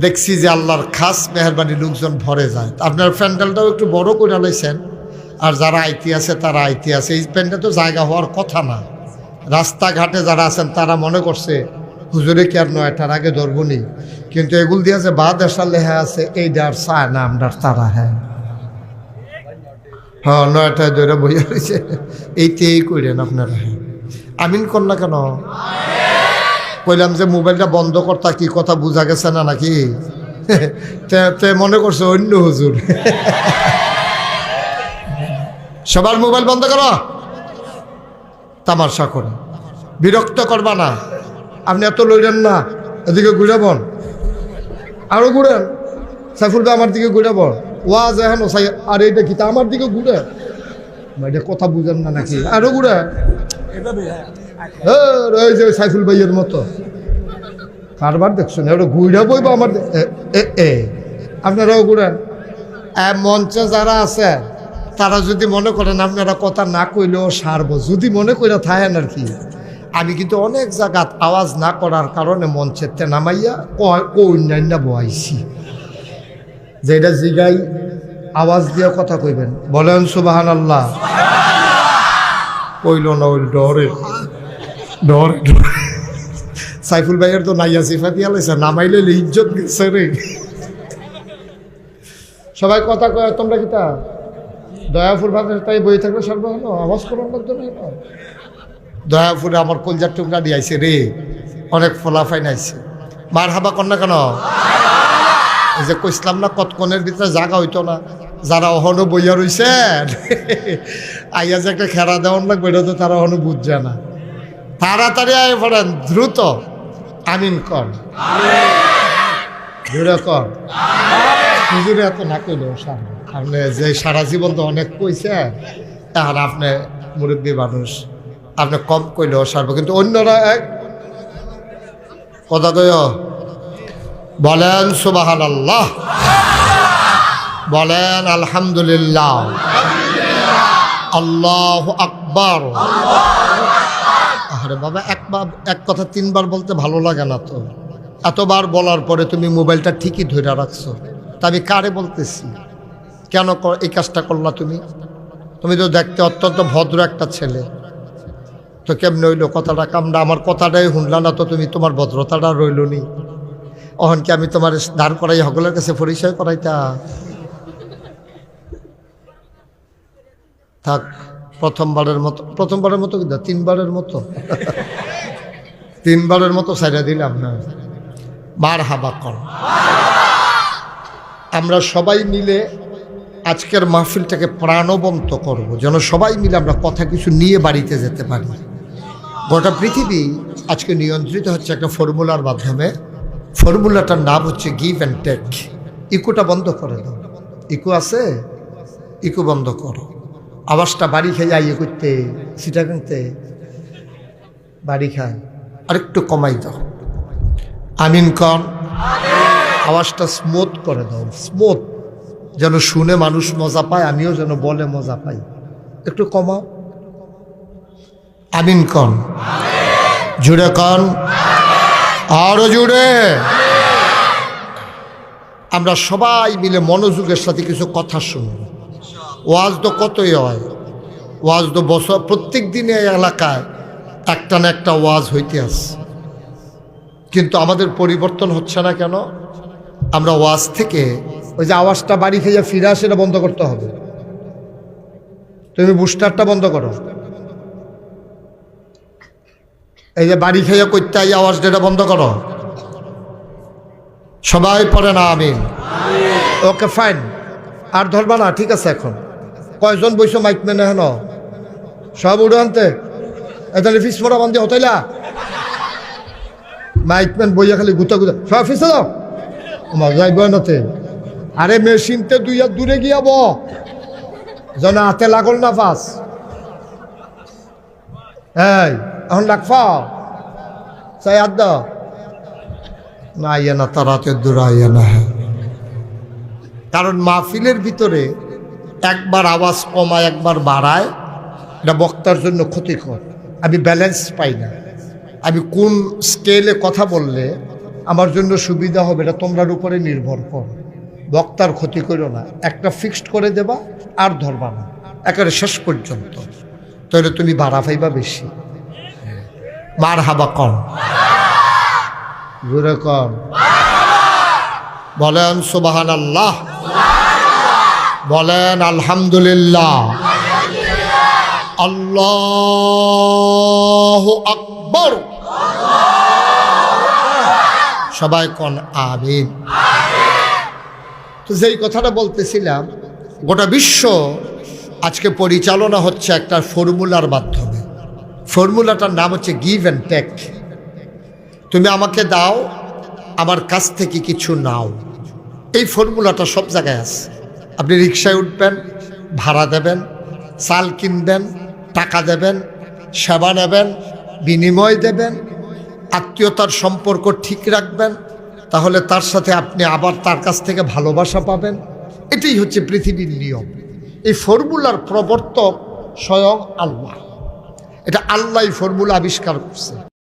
দেখছি যে আল্লাহর খাস মেহরবানি লোকজন ভরে যায়। আপনার প্যান্ডেলটাও একটু বড় করে লাইছেন, আর যারা আইতি আছে তারা আইতি আছে। এই প্যান্ডেল তো জায়গা হওয়ার কথা না। রাস্তাঘাটে যারা আছেন তারা মনে করছে হুজুরে কি আর 9টার আগে ধরবনি, কিন্তু এগুল দিয়ে যে বা দেশার লেহা আছে এইটার চায় না আমরা তারা। হ্যাঁ 9টায় ধরে বইয়া রয়েছে, এইতেই করেন আপনারা। হ্যাঁ আমিন কর না কেন? কইলাম যে মোবাইলটা বন্ধ করতা, কি কথা বোঝা গেছে না নাকি? তে মনে করছে অন্য হুজুর। সবার মোবাইল বন্ধ করো, তামাশা করে বিরক্ত করবা না। আপনি এত লইলেন না, এদিকে ঘুরাবন, আরো ঘুরেন। সাইফুল ভাই আমার দিকে ঘুরাবন, ওয়াজ এখন আর এইটা কি আমার দিকে ঘুরে, এটা কথা বুঝেন না নাকি? আরো ঘুরে ওই যে সাইফুল ভাইয়ের মতো কারবার দেখছেন, ওটা ঘুরা বইব আমার। আপনারাও ঘুরেন। মঞ্চে যারা আছে তারা যদি মনে করেন আপনারা কথা না কইলেও সারবো, যদি মনে করে থাকেন আর কি। আমি কিন্তু অনেক জায়গাত আওয়াজ না করার কারণে মঞ্চের নামাইয়া অন্যান্য বয়াইছি, যেটা জিগাই আওয়াজ দিয়ে কথা কইবেন। বলেন সুবহানাল্লাহ। কইল না ওই ডরে ডরে সাইফুল ভাইয়ের তো নাইয়া সিফাতি আলাইছে, নামাইলে ইজ্জত গেছে রে। সবাই কথা কয় তোমরা কি তা দয়াপুর ভাবে তাই বই থাকলে সর্ব হলো আওয়াজ করার জন্য। দয়াপুরে আমার কলজার টুকরা দিয়ে আইছে রে, অনেক ফলাফাই নাইছে। মার হাবা কর না কেন? এই যে কইসলাম না কতক্ষণের ভিতরে জাগা হইতো না, যারা অহনো বইয়া রইছে আইয়া যে একটা খেরা দেওয়ান লাগবে, এটা তো তারা অহনো বুঝছে না। তাড়াতাড়ি আয় পড়েন, দ্রুত আমিন কর, জোরে কর। হুজুরে এত না কইলেও সারা, আপনি যে সারা জীবন তো অনেক কইছে, আর আপনি মুরব্বী মানুষ, আপনি কম কইলেও সারবো। কিন্তু অন্যরা এক কথা কয়, বলেন সুবহানাল্লাহ, বলেন আলহামদুলিল্লাহ, আল্লাহু আকবার। আরে বাবা, এক কথা 3বার বলতে ভালো লাগে না তো? এতবার বলার পরে তুমি মোবাইলটা ঠিকই ধরে রাখছো, তা আমি কারে বলতেছি? কেন এই কাজটা করলা তুমি? তুমি তো দেখতে অত্যন্ত ভদ্র একটা ছেলে, তো কেমনে হইলো কথাটা? কামড়া আমার কথাটাই শুনলা না তো, তুমি তোমার ভদ্রতাটা রইল নি। অহন কি আমি তোমার দাঁড় করাই সকলের কাছে পরিচয় করাইতা? থাক, প্রথমবারের মতো কিন্তু 3বারের মতো 3বারের মতো ছাইড়া দিলাম না। মার হাবা কর। আমরা সবাই মিলে আজকের মাহফিলটাকে প্রাণবন্ত করব, যেন সবাই মিলে আমরা কথা কিছু নিয়ে বাড়িতে যেতে পারি। গোটা পৃথিবী আজকে নিয়ন্ত্রিত হচ্ছে একটা ফর্মুলার মাধ্যমে। ফর্মুলাটার নাম হচ্ছে গিভ অ্যান্ড টেক। ইকোটা বন্ধ করে দাও, ইকো আছে, ইকো বন্ধ করো। আওয়াজটা বাড়ি খেয়ে ইয়ে করতে সিটা কিনতে বাড়ি খায়, আরেকটু কমাই দাও। আমিন কন। আওয়াজটা স্মুথ করে দাও, স্মুথ, যেন শুনে মানুষ মজা পায়, আমিও যেন বলে মজা পাই। একটু কমাও। আমিন কন, জুড়ে কন, আরো জুড়ে। আমরা সবাই মিলে মনোযোগের সাথে কিছু কথা শুনব। ওয়াজ তো কতই হয়, ওয়াজ তো বছর প্রত্যেক দিনে এলাকায় একটা না একটা ওয়াজ হইতে আসে, কিন্তু আমাদের পরিবর্তন হচ্ছে না কেন? আমরা ওয়াজ থেকে ওই যে আওয়াজটা বাড়ি খেয়ে ফিরে আসে, এটা বন্ধ করতে হবে। তুমি বুস্টারটা বন্ধ করো। এই যে বাড়ি খেয়ে করতে এই আওয়াজটা, এটা বন্ধ করো। সবাই পড়ে না আমিন? ওকে ফাইন, আর ধরবা না, ঠিক আছে। এখন কয়জন বইছো মাইকম্যান? এখন সব উড়ে আনতে তাহলে ফিস মোড়া বান্ধি হতাইলা মাইকম্যান বইয়া খালি গুতা গুতা সব ফিসে দাও যাইব নাতে। আরে মেশিনতে 2 হাত দূরে গিয়াব, যেন হাতে লাগল না ফাঁস। এই এখন ডাকফা চাই হাত দাও না, আইয়া না, তার হাতের দূরে আইয়া না। কারণ মাহফিলের ভিতরে একবার আওয়াজ কমায় একবার বাড়ায়, এটা বক্তার জন্য ক্ষতিকর। আমি ব্যালেন্স পাই না। আমি কোন স্কেলে কথা বললে আমার জন্য সুবিধা হবে, এটা তোমরার উপরে নির্ভর কর। বক্তার ক্ষতি করো না, একটা ফিক্সড করে দেবা আর ধরবা না একেবারে শেষ পর্যন্ত, তাহলে তুমি ভাড়া পাইবা বেশি। মার হাবা কম, জোরে কম, বলেন সুবহানাল্লাহ, বলেন আলহামদুলিল্লাহ, আল্লাহু আকবার। সবাই কোন আমিন। তো যেই কথাটা বলতেছিলাম, গোটা বিশ্ব আজকে পরিচালনা হচ্ছে একটা ফর্মুলার মাধ্যমে। ফর্মুলাটার নাম হচ্ছে গিভ অ্যান্ড টেক। তুমি আমাকে দাও, আমার কাছ থেকে কিছু নাও। এই ফর্মুলাটা সব জায়গায় আছে। আপনি রিক্সায় উঠবেন, ভাড়া দেবেন, চাল কিনবেন, টাকা দেবেন, সেবা নেবেন, বিনিময় দেবেন, আত্মীয়তার সম্পর্ক ঠিক রাখবেন, তাহলে তার সাথে আপনি আবার তার কাছ থেকে ভালোবাসা পাবেন। এটাই হচ্ছে পৃথিবীর নিয়ম। এই ফর্মুলার প্রবর্তক স্বয়ং আল্লাহ। এটা আল্লাহ ফর্মুলা আবিষ্কার করছে।